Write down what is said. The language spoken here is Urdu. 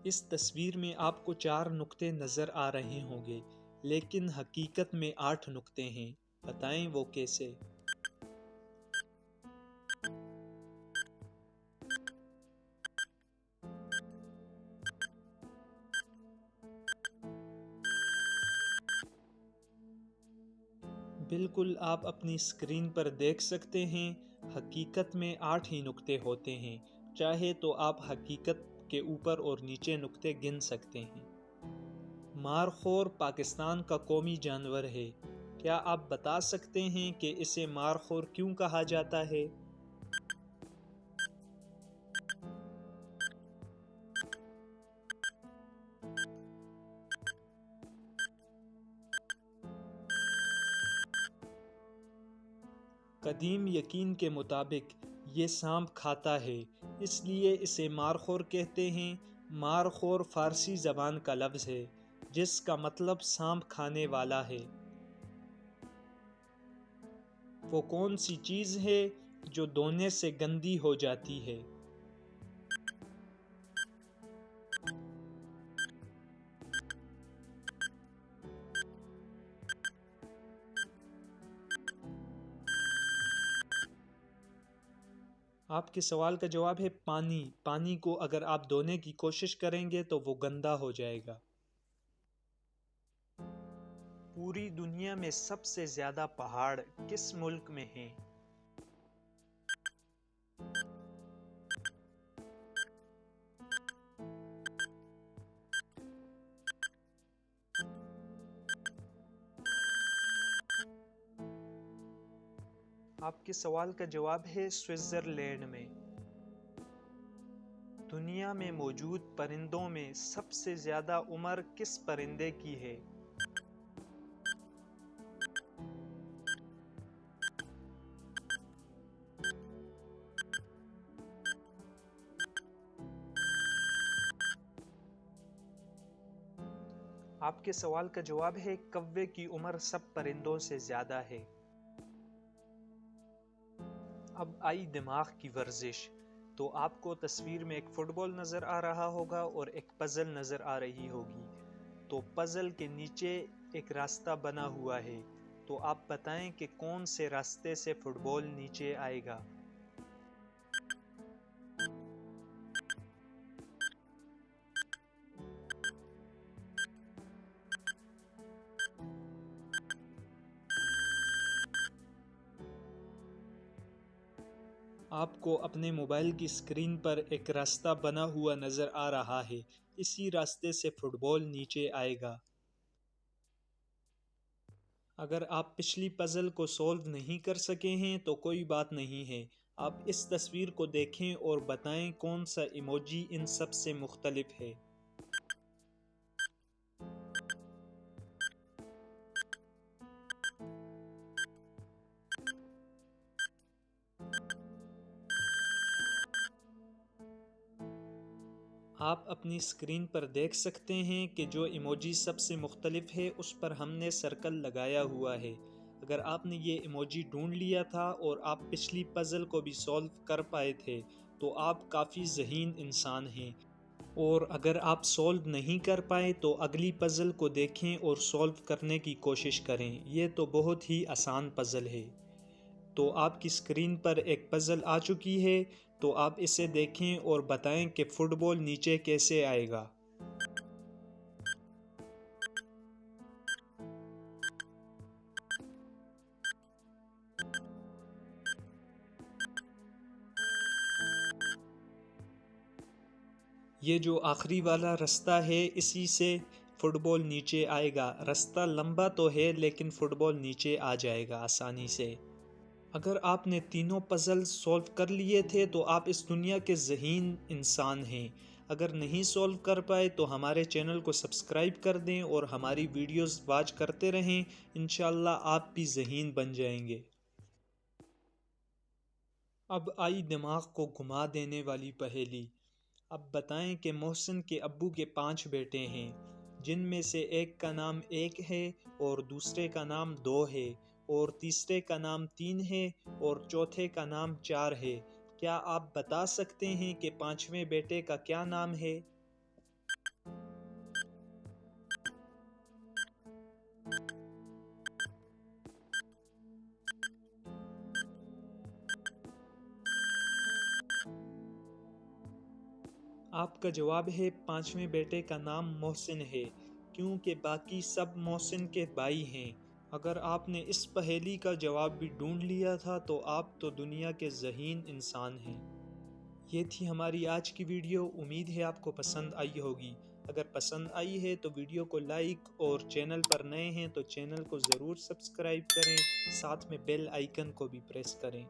اس تصویر میں آپ کو 4 نقطے نظر آ رہے ہوں گے، لیکن حقیقت میں 8 نقطے ہیں۔ بتائیں وہ کیسے؟ بالکل آپ اپنی اسکرین پر دیکھ سکتے ہیں، حقیقت میں 8 ہی نقطے ہوتے ہیں۔ چاہے تو آپ حقیقت کے اوپر اور نیچے نقطے گن سکتے ہیں۔ مارخور پاکستان کا قومی جانور ہے۔ کیا آپ بتا سکتے ہیں کہ اسے مارخور کیوں کہا جاتا ہے؟ قدیم یقین کے مطابق یہ سانپ کھاتا ہے، اس لیے اسے مارخور کہتے ہیں۔ مارخور فارسی زبان کا لفظ ہے جس کا مطلب سانپ کھانے والا ہے۔ وہ کون سی چیز ہے جو دھونے سے گندی ہو جاتی ہے؟ آپ کے سوال کا جواب ہے پانی۔ پانی کو اگر آپ دھونے کی کوشش کریں گے تو وہ گندا ہو جائے گا۔ پوری دنیا میں سب سے زیادہ پہاڑ کس ملک میں ہیں؟ آپ کے سوال کا جواب ہے سوئٹزرلینڈ میں۔ دنیا میں موجود پرندوں میں سب سے زیادہ عمر کس پرندے کی ہے؟ آپ کے سوال کا جواب ہے کوے کی عمر سب پرندوں سے زیادہ ہے۔ اب آئی دماغ کی ورزش۔ تو آپ کو تصویر میں ایک فٹ بال نظر آ رہا ہوگا اور ایک پزل نظر آ رہی ہوگی۔ تو پزل کے نیچے ایک راستہ بنا ہوا ہے، تو آپ بتائیں کہ کون سے راستے سے فٹ بال نیچے آئے گا؟ آپ کو اپنے موبائل کی اسکرین پر ایک راستہ بنا ہوا نظر آ رہا ہے، اسی راستے سے فٹ بال نیچے آئے گا۔ اگر آپ پچھلی پزل کو سولو نہیں کر سکے ہیں تو کوئی بات نہیں ہے، آپ اس تصویر کو دیکھیں اور بتائیں کون سا ایموجی ان سب سے مختلف ہے۔ آپ اپنی اسکرین پر دیکھ سکتے ہیں کہ جو ایموجی سب سے مختلف ہے اس پر ہم نے سرکل لگایا ہوا ہے۔ اگر آپ نے یہ ایموجی ڈھونڈ لیا تھا اور آپ پچھلی پزل کو بھی سولو کر پائے تھے تو آپ کافی ذہین انسان ہیں، اور اگر آپ سولو نہیں کر پائے تو اگلی پزل کو دیکھیں اور سولو کرنے کی کوشش کریں۔ یہ تو بہت ہی آسان پزل ہے۔ تو آپ کی اسکرین پر ایک پزل آ چکی ہے، تو آپ اسے دیکھیں اور بتائیں کہ فٹ بال نیچے کیسے آئے گا۔ یہ جو آخری والا رستہ ہے اسی سے فٹ بال نیچے آئے گا۔ رستہ لمبا تو ہے لیکن فٹ بال نیچے آ جائے گا آسانی سے۔ اگر آپ نے تینوں پزل سولو کر لیے تھے تو آپ اس دنیا کے ذہین انسان ہیں۔ اگر نہیں سولو کر پائے تو ہمارے چینل کو سبسکرائب کر دیں اور ہماری ویڈیوز واچ کرتے رہیں، انشاءاللہ آپ بھی ذہین بن جائیں گے۔ اب آئی دماغ کو گھما دینے والی پہیلی۔ اب بتائیں کہ محسن کے ابو کے 5 بیٹے ہیں، جن میں سے ایک کا نام 1 ہے اور دوسرے کا نام 2 ہے اور تیسرے کا نام 3 ہے اور چوتھے کا نام 4 ہے۔ کیا آپ بتا سکتے ہیں کہ 5ویں بیٹے کا کیا نام ہے؟ آپ کا جواب ہے 5ویں بیٹے کا نام محسن ہے کیونکہ باقی سب محسن کے بھائی ہیں۔ اگر آپ نے اس پہیلی کا جواب بھی ڈھونڈ لیا تھا تو آپ تو دنیا کے ذہین انسان ہیں۔ یہ تھی ہماری آج کی ویڈیو، امید ہے آپ کو پسند آئی ہوگی۔ اگر پسند آئی ہے تو ویڈیو کو لائک اور چینل پر نئے ہیں تو چینل کو ضرور سبسکرائب کریں، ساتھ میں بیل آئیکن کو بھی پریس کریں۔